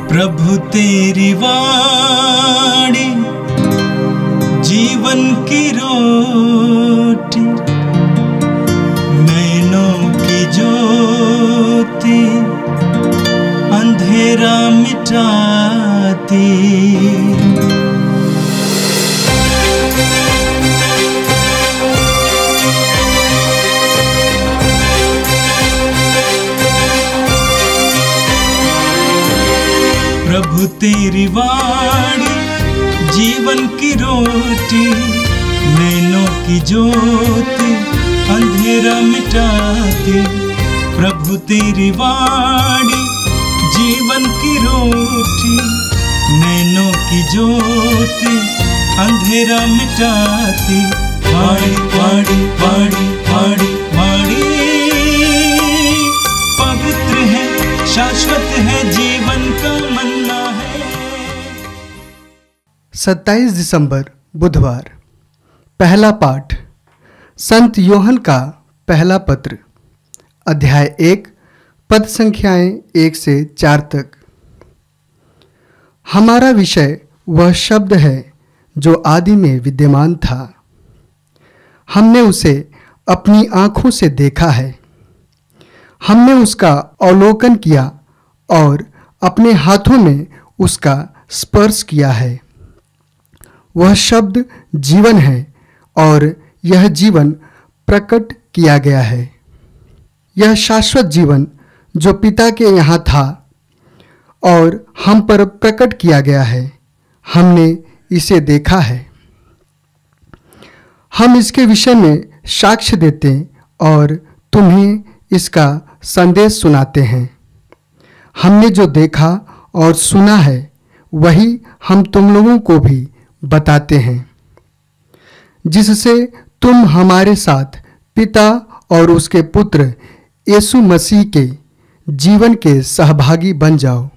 प्रभु तेरी वाणी जीवन की रोटी, नैनों की ज्योति अंधेरा मिटाती। प्रभु तेरी वाणी जीवन की रोटी, नैनों की ज्योति अंधेरा मिटाती। प्रभु तेरी वाणी जीवन की रोटी, नैनों की ज्योति अंधेरा मिटाती। वाणी वाणी वाणी वाणी वाणी पवित्र है, शाश्वत है, जीवन का मन्ना है। 27 दिसंबर बुधवार। पहला पाठ संत योहन का पहला पत्र, अध्याय 1, पद संख्याएं 1 से 4 तक। हमारा विषय वह शब्द है जो आदि में विद्यमान था। हमने उसे अपनी आँखों से देखा है, हमने उसका अवलोकन किया और अपने हाथों में उसका स्पर्श किया है। वह शब्द जीवन है और यह जीवन प्रकट किया गया है। यह शाश्वत जीवन जो पिता के यहाँ था और हम पर प्रकट किया गया है, हमने इसे देखा है। हम इसके विषय में साक्ष्य देते और तुम्हें इसका संदेश सुनाते हैं। हमने जो देखा और सुना है वही हम तुम लोगों को भी बताते हैं, जिससे तुम हमारे साथ पिता और उसके पुत्र यीशु मसीह के जीवन के सहभागी बन जाओ।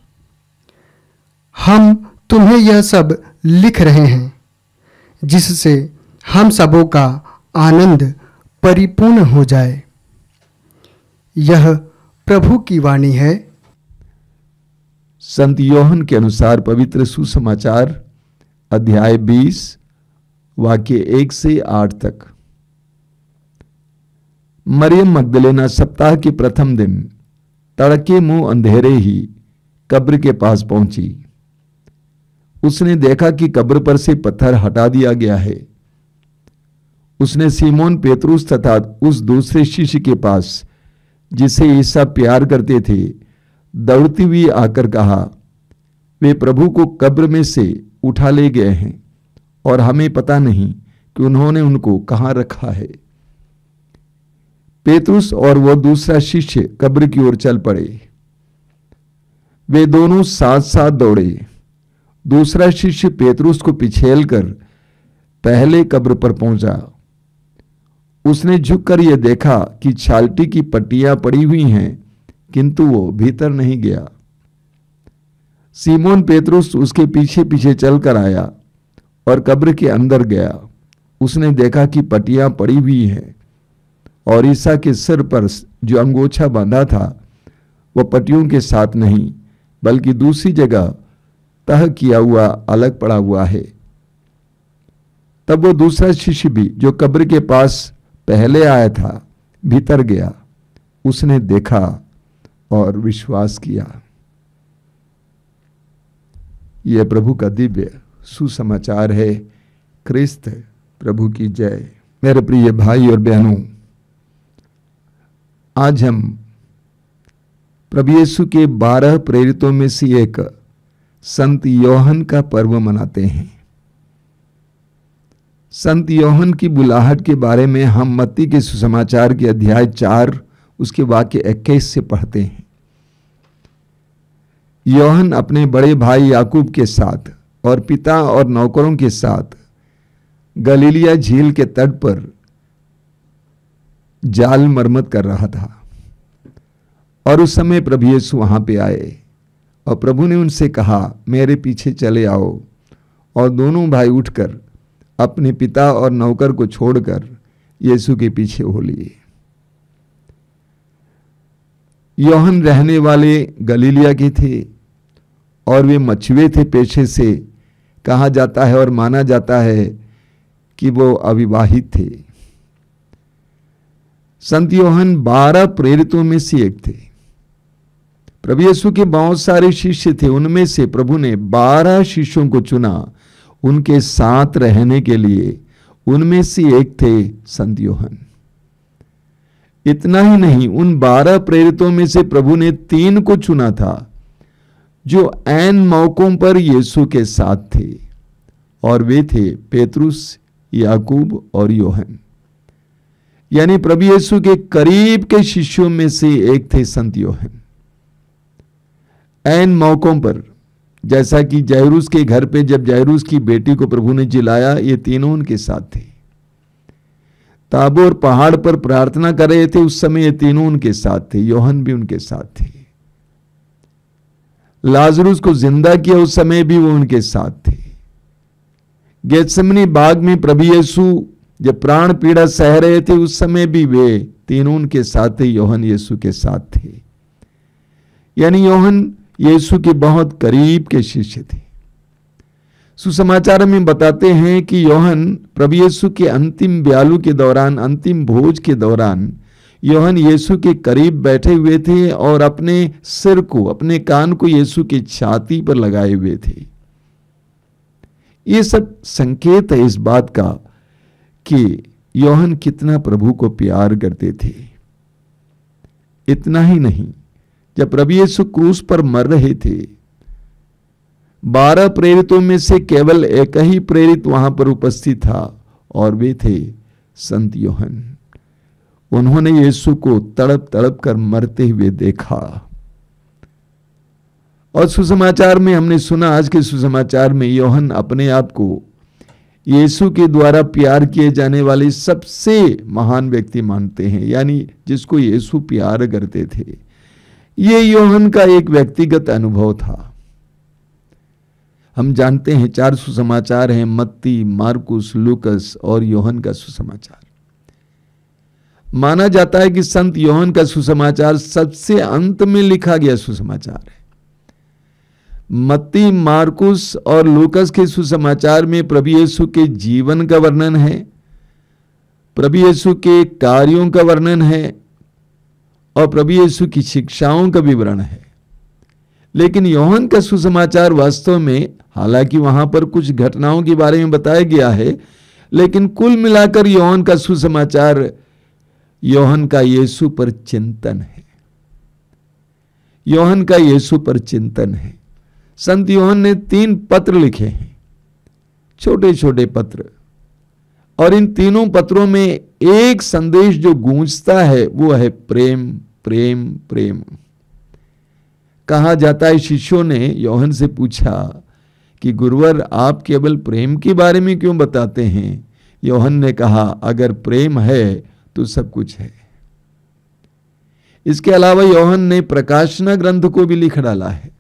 हम तुम्हें यह सब लिख रहे हैं जिससे हम सबों का आनंद परिपूर्ण हो जाए। यह प्रभु की वाणी है। संत योहन के अनुसार पवित्र सुसमाचार, अध्याय 20, वाक्य 1 से 8 तक। मरियम मगदलेना सप्ताह के प्रथम दिन तड़के मुंह अंधेरे ही कब्र के पास पहुंची। उसने देखा कि कब्र पर से पत्थर हटा दिया गया है। उसने सीमोन पेतरुस तथा उस दूसरे शिष्य के पास, जिसे ईसा प्यार करते थे, दौड़ती हुई आकर कहा, वे प्रभु को कब्र में से उठा ले गए हैं और हमें पता नहीं कि उन्होंने उनको कहाँ रखा है। पेतरुस और वह दूसरा शिष्य कब्र की ओर चल पड़े। वे दोनों साथ साथ दौड़े। दूसरा शिष्य पेतरुस को पिछेल कर पहले कब्र पर पहुंचा। उसने झुककर यह देखा कि छालटी की पट्टियां पड़ी हुई हैं, किंतु वो भीतर नहीं गया। सीमोन पेतरुस उसके पीछे पीछे चलकर आया और कब्र के अंदर गया। उसने देखा कि पट्टियां पड़ी हुई हैं और ईसा के सिर पर जो अंगोछा बांधा था वह पट्टियों के साथ नहीं, बल्कि दूसरी जगह तह किया हुआ अलग पड़ा हुआ है। तब वो दूसरा शिष्य भी, जो कब्र के पास पहले आया था, भीतर गया। उसने देखा और विश्वास किया। यह प्रभु का दिव्य सुसमाचार है। क्रिस्त प्रभु की जय। मेरे प्रिय भाई और बहनों, आज हम प्रभु यीशु के 12 प्रेरितों में से एक संत योहन का पर्व मनाते हैं। संत योहन की बुलाहट के बारे में हम मत्ती के सुसमाचार के अध्याय 4 उसके वाक्य 21 से पढ़ते हैं। योहन अपने बड़े भाई याकूब के साथ और पिता और नौकरों के साथ गलीलिया झील के तट पर जाल मरम्मत कर रहा था और उस समय प्रभु यीशु वहां पे आए और प्रभु ने उनसे कहा, मेरे पीछे चले आओ। और दोनों भाई उठकर अपने पिता और नौकर को छोड़कर यीशु के पीछे हो लिए। योहन रहने वाले गलीलिया के थे और वे मछुए थे पेशे से। कहा जाता है और माना जाता है कि वो अविवाहित थे। संत यूहन्ना 12 प्रेरितों में से एक थे। प्रभु यीशु के बहुत सारे शिष्य थे, उनमें से प्रभु ने 12 शिष्यों को चुना उनके साथ रहने के लिए। उनमें से एक थे संत यूहन्ना। इतना ही नहीं, उन 12 प्रेरितों में से प्रभु ने 3 को चुना था जो ऐन मौकों पर यीशु के साथ थे, और वे थे पेतरुस, याकूब और यूहन्ना। यानी प्रभु यीशु के करीब के शिष्यों में से एक थे संत यूहन्ना। ऐन मौकों पर, जैसा कि जायरूस के घर पे जब जायरूस की बेटी को प्रभु ने जिलाया, ये तीनों उनके साथ थे। ताबोर पहाड़ पर प्रार्थना कर रहे थे, उस समय ये तीनों उनके साथ थे। यूहन्ना भी उनके साथ थे। लाजरुस को जिंदा किया, उस समय भी वो उनके साथ थे। गेत्सेमनी बाग में प्रभु यीशु जब प्राण पीड़ा सह रहे थे, उस समय भी वे तीनों उनके साथ थे। यूहन्ना यीशु के साथ थे। यानी यूहन्ना यीशु के बहुत करीब के शिष्य थे। सुसमाचार में बताते हैं कि यूहन्ना प्रभु यीशु के अंतिम ब्यालू के दौरान, अंतिम भोज के दौरान यूहन्ना यीशु के करीब बैठे हुए थे और अपने सिर को, अपने कान को यीशु की छाती पर लगाए हुए थे। ये सब संकेत है इस बात का कि यूहन्ना कितना प्रभु को प्यार करते थे। इतना ही नहीं, जब प्रभु यीशु क्रूस पर मर रहे थे, 12 प्रेरितों में से केवल एक ही प्रेरित वहां पर उपस्थित था, और वे थे संत यूहन्ना। उन्होंने यीशु को तड़प तड़प कर मरते हुए देखा। और सुसमाचार में हमने सुना, आज के सुसमाचार में यूहन्ना अपने आप को यीशु के द्वारा प्यार किए जाने वाले सबसे महान व्यक्ति मानते हैं, यानी जिसको यीशु प्यार करते थे। ये यूहन्ना का एक व्यक्तिगत अनुभव था। हम जानते हैं 4 सुसमाचार हैं, मत्ती, मार्कुस, लूकस और यूहन्ना का सुसमाचार। माना जाता है कि संत यूहन्ना का सुसमाचार सबसे अंत में लिखा गया सुसमाचार है। मत्ती, मार्कुस और लूकस के सुसमाचार में प्रभु यीशु के जीवन का वर्णन है, प्रभु यीशु के कार्यों का वर्णन है और प्रभु यीशु की शिक्षाओं का विवरण है। लेकिन यूहन्ना का सुसमाचार वास्तव में, हालांकि वहां पर कुछ घटनाओं के बारे में बताया गया है, लेकिन कुल मिलाकर यूहन्ना का सुसमाचार यूहन्ना का यीशु पर चिंतन है। यूहन्ना का यीशु पर चिंतन है। संत यूहन्ना ने 3 पत्र लिखे हैं, छोटे छोटे पत्र, और इन तीनों पत्रों में एक संदेश जो गूंजता है वो है प्रेम, प्रेम, प्रेम। कहा जाता है शिष्यों ने यूहन्ना से पूछा कि गुरुवर, आप केवल प्रेम के बारे में क्यों बताते हैं? यूहन्ना ने कहा, अगर प्रेम है तो सब कुछ है। इसके अलावा यूहन्ना ने प्रकाशना ग्रंथ को भी लिख डाला है।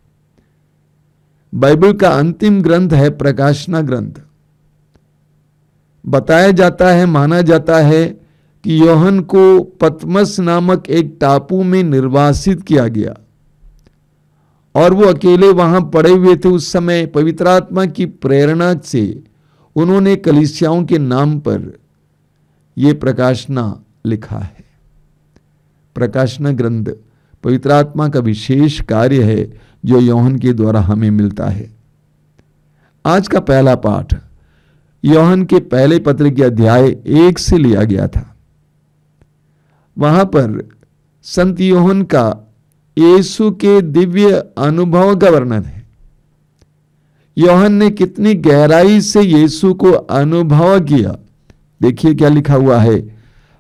बाइबल का अंतिम ग्रंथ है प्रकाशना ग्रंथ। बताया जाता है, माना जाता है कि यूहन्ना को पतमस नामक एक टापू में निर्वासित किया गया और वो अकेले वहां पड़े हुए थे। उस समय पवित्र आत्मा की प्रेरणा से उन्होंने कलीसियाओं के नाम पर यह प्रकाशना लिखा है। प्रकाशना ग्रंथ पवित्र आत्मा का विशेष कार्य है जो यूहन्ना के द्वारा हमें मिलता है। आज का पहला पाठ यूहन्ना के पहले पत्र के अध्याय 1 से लिया गया था। वहां पर संत यूहन्ना का यीशु के दिव्य अनुभव का वर्णन है। यूहन्ना ने कितनी गहराई से यीशु को अनुभव किया। देखिए क्या लिखा हुआ है।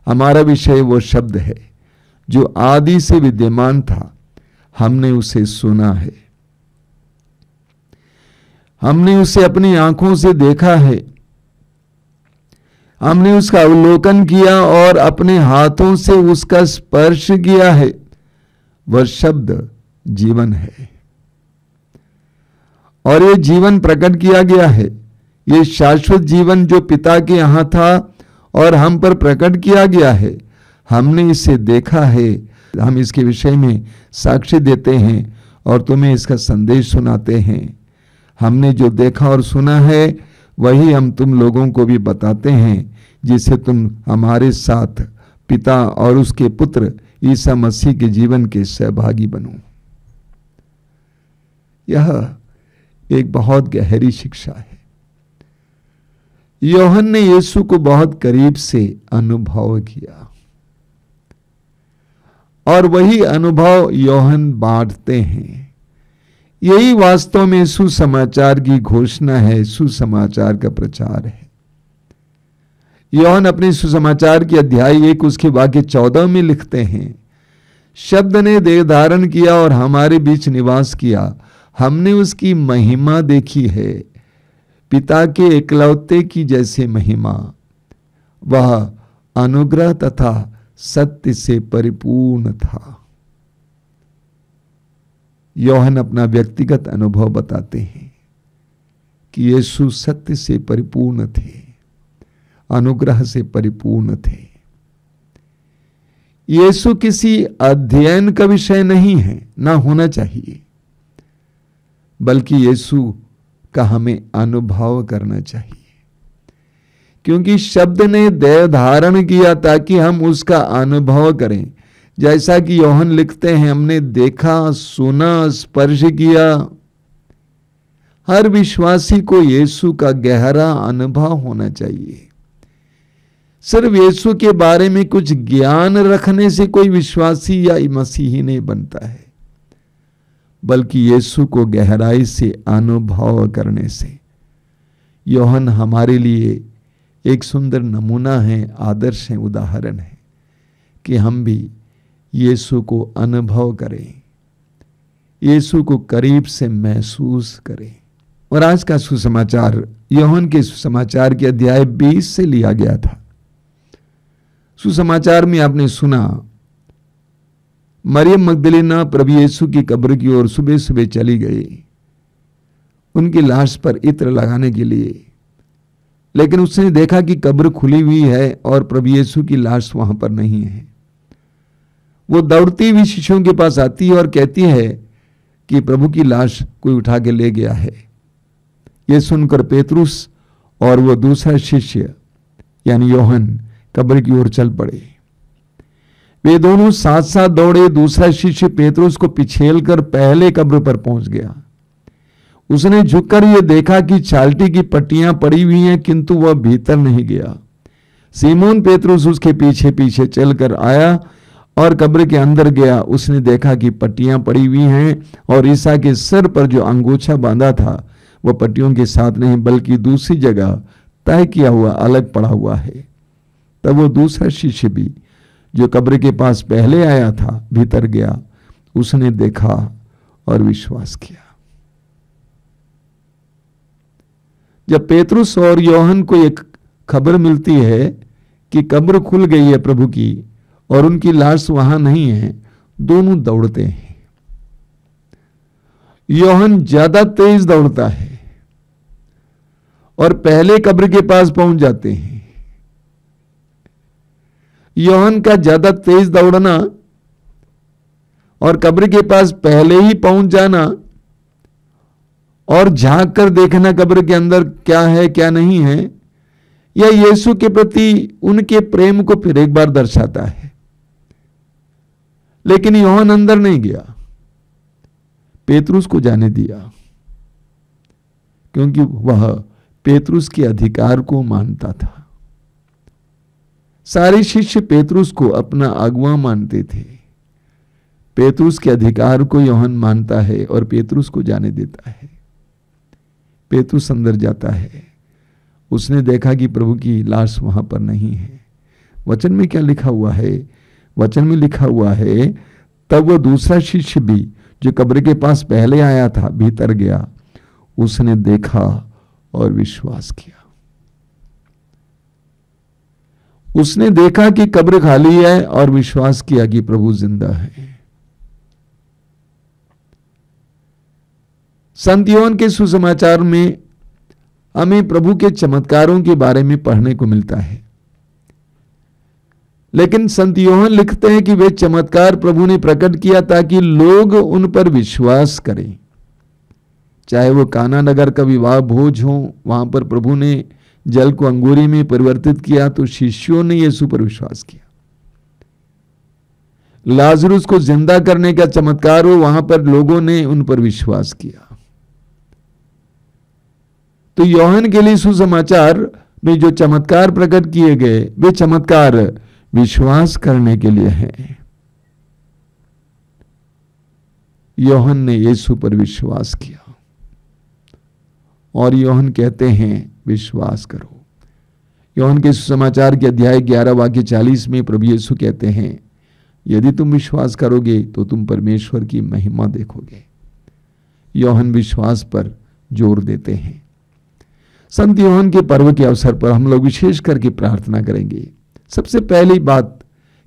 हमारा विषय वो शब्द है जो आदि से विद्यमान था, हमने उसे सुना है, हमने उसे अपनी आंखों से देखा है, हमने उसका अवलोकन किया और अपने हाथों से उसका स्पर्श किया है। वह शब्द जीवन है और ये जीवन प्रकट किया गया है। ये शाश्वत जीवन जो पिता के यहां था और हम पर प्रकट किया गया है, हमने इसे देखा है, हम इसके विषय में साक्ष्य देते हैं और तुम्हें इसका संदेश सुनाते हैं। हमने जो देखा और सुना है वही हम तुम लोगों को भी बताते हैं, जिससे तुम हमारे साथ पिता और उसके पुत्र ईसा मसीह के जीवन के सहभागी बनो। यह एक बहुत गहरी शिक्षा है। यूहन्ना ने यीशु को बहुत करीब से अनुभव किया और वही अनुभव यूहन्ना बांटते हैं। यही वास्तव में सुसमाचार की घोषणा है, सुसमाचार का प्रचार है। यूहन्ना अपने सुसमाचार के अध्याय 1 उसके वाक्य 14 में लिखते हैं, शब्द ने देह धारण किया और हमारे बीच निवास किया, हमने उसकी महिमा देखी है, पिता के एकलौते की जैसे महिमा, वह अनुग्रह तथा सत्य से परिपूर्ण था। यूहन्ना अपना व्यक्तिगत अनुभव बताते हैं कि यीशु सत्य से परिपूर्ण थे, अनुग्रह से परिपूर्ण थे। यीशु किसी अध्ययन का विषय नहीं है, ना होना चाहिए, बल्कि यीशु का हमें अनुभव करना चाहिए, क्योंकि शब्द ने देह धारण किया ताकि हम उसका अनुभव करें। जैसा कि यूहन्ना लिखते हैं, हमने देखा, सुना, स्पर्श किया। हर विश्वासी को यीशु का गहरा अनुभव होना चाहिए। सिर्फ यीशु के बारे में कुछ ज्ञान रखने से कोई विश्वासी या मसीही नहीं बनता है, बल्कि यीशु को गहराई से अनुभव करने से। यूहन्ना हमारे लिए एक सुंदर नमूना है, आदर्श है, उदाहरण है कि हम भी यीशु को अनुभव करें, यीशु को करीब से महसूस करें। और आज का सुसमाचार यूहन्ना के सुसमाचार के अध्याय 20 से लिया गया था। सुसमाचार में आपने सुना, मरियम मगदलीना प्रभु यीशु की कब्र की ओर सुबह सुबह चली गई उनकी लाश पर इत्र लगाने के लिए, लेकिन उसने देखा कि कब्र खुली हुई है और प्रभु यीशु की लाश वहां पर नहीं है। वो दौड़ती हुई शिष्यों के पास आती है और कहती है कि प्रभु की लाश कोई उठा के ले गया है। ये सुनकर पेतरुस और वो दूसरा शिष्य यानी यूहन्ना कब्र की ओर चल पड़े। वे दोनों साथ साथ दौड़े। दूसरा शिष्य पेतरुस को पिछेल कर पहले कब्र पर पहुंच गया। उसने झुककर यह देखा कि चालटी की पट्टियां पड़ी हुई हैं, किंतु वह भीतर नहीं गया। सीमोन पेतरुस उसके पीछे पीछे चलकर आया और कब्र के अंदर गया। उसने देखा कि पट्टियां पड़ी हुई हैं और ईसा के सिर पर जो अंगोछा बांधा था वह पट्टियों के साथ नहीं बल्कि दूसरी जगह तय किया हुआ अलग पड़ा हुआ है। तब वो दूसरा शिष्य भी जो कब्र के पास पहले आया था भीतर गया। उसने देखा और विश्वास किया। जब पेतरुस और यूहन्ना को एक खबर मिलती है कि कब्र खुल गई है प्रभु की और उनकी लाश वहां नहीं है, दोनों दौड़ते हैं। यूहन्ना ज्यादा तेज दौड़ता है और पहले कब्र के पास पहुंच जाते हैं। यूहन्ना का ज्यादा तेज दौड़ना और कब्र के पास पहले ही पहुंच जाना और झांक कर देखना कब्र के अंदर क्या है क्या नहीं है, यह यीशु के प्रति उनके प्रेम को फिर एक बार दर्शाता है। लेकिन यूहन्ना अंदर नहीं गया, पेतरुस को जाने दिया, क्योंकि वह पेतरुस के अधिकार को मानता था। सारे शिष्य पेतरुस को अपना अगुवा मानते थे। पेतरुस के अधिकार को यूहन्ना मानता है और पेतरुस को जाने देता है। पेतरुस अंदर जाता है। उसने देखा कि प्रभु की लाश वहां पर नहीं है। वचन में क्या लिखा हुआ है? वचन में लिखा हुआ है, तब वो दूसरा शिष्य भी जो कब्र के पास पहले आया था भीतर गया। उसने देखा और विश्वास किया। उसने देखा कि कब्र खाली है और विश्वास किया कि प्रभु जिंदा है। संत यूहन्ना के सुसमाचार में हमें प्रभु के चमत्कारों के बारे में पढ़ने को मिलता है। लेकिन संत यूहन्ना लिखते हैं कि वे चमत्कार प्रभु ने प्रकट किया ताकि लोग उन पर विश्वास करें। चाहे वो काना नगर का विवाह भोज हो, वहां पर प्रभु ने जल को अंगूरी में परिवर्तित किया तो शिष्यों ने यीशु पर विश्वास किया। लाजरुस को जिंदा करने का चमत्कार हो, वहां पर लोगों ने उन पर विश्वास किया। तो यूहन्ना के लिए सुसमाचार में जो चमत्कार प्रकट किए गए वे चमत्कार विश्वास करने के लिए हैं। यूहन्ना ने यीशु पर विश्वास किया और यूहन्ना कहते हैं विश्वास करो। यूहन्ना के सुसमाचार के अध्याय 11 वाक्य 40 में प्रभु यीशु कहते हैं, यदि तुम विश्वास करोगे तो तुम परमेश्वर की महिमा देखोगे। यूहन्ना विश्वास पर जोर देते हैं। संत यूहन्ना के पर्व के अवसर पर हम लोग विशेष करके प्रार्थना करेंगे। सबसे पहली बात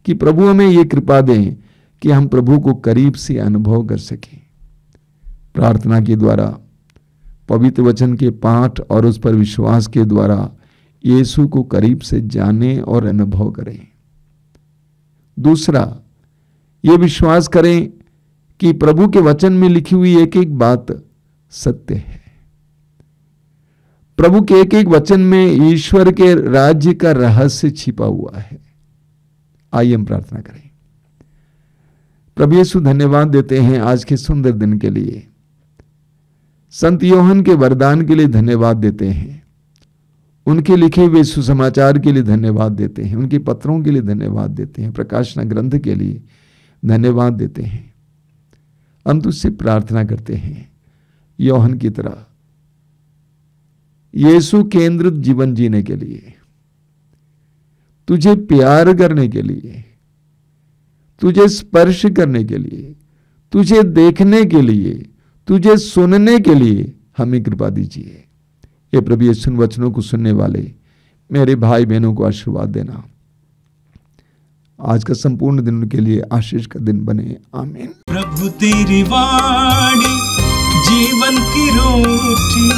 कि प्रभु हमें ये कृपा दें कि हम प्रभु को करीब से अनुभव कर सकें। प्रार्थना के द्वारा, पवित्र वचन के पाठ और उस पर विश्वास के द्वारा यीशु को करीब से जाने और अनुभव करें। दूसरा, ये विश्वास करें कि प्रभु के वचन में लिखी हुई एक एक बात सत्य है। प्रभु के एक एक वचन में ईश्वर के राज्य का रहस्य छिपा हुआ है। आइए हम प्रार्थना करें। प्रभु यीशु धन्यवाद देते हैं आज के सुंदर दिन के लिए। संत यूहन्ना के वरदान के लिए धन्यवाद देते हैं। उनके लिखे हुए सुसमाचार के लिए धन्यवाद देते हैं। उनके पत्रों के लिए धन्यवाद देते हैं। प्रकाशना ग्रंथ के लिए धन्यवाद देते हैं। हम तुझसे प्रार्थना करते हैं, यूहन्ना की तरह यीशु केंद्रित जीवन जीने के लिए, तुझे प्यार करने के लिए, तुझे स्पर्श करने के लिए, तुझे देखने के लिए, तुझे सुनने के लिए हमें कृपा दीजिए। ये प्रभु यीशु वचनों को सुनने वाले मेरे भाई बहनों को आशीर्वाद देना। आज का संपूर्ण दिन उनके लिए आशीष का दिन बने। आमीन। प्रभु तेरी वाणी जीवन की रोटी,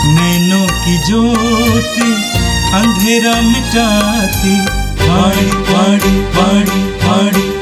नैनों की ज्योति अंधेरा मिटाती। वाणी वाणी वाणी वाणी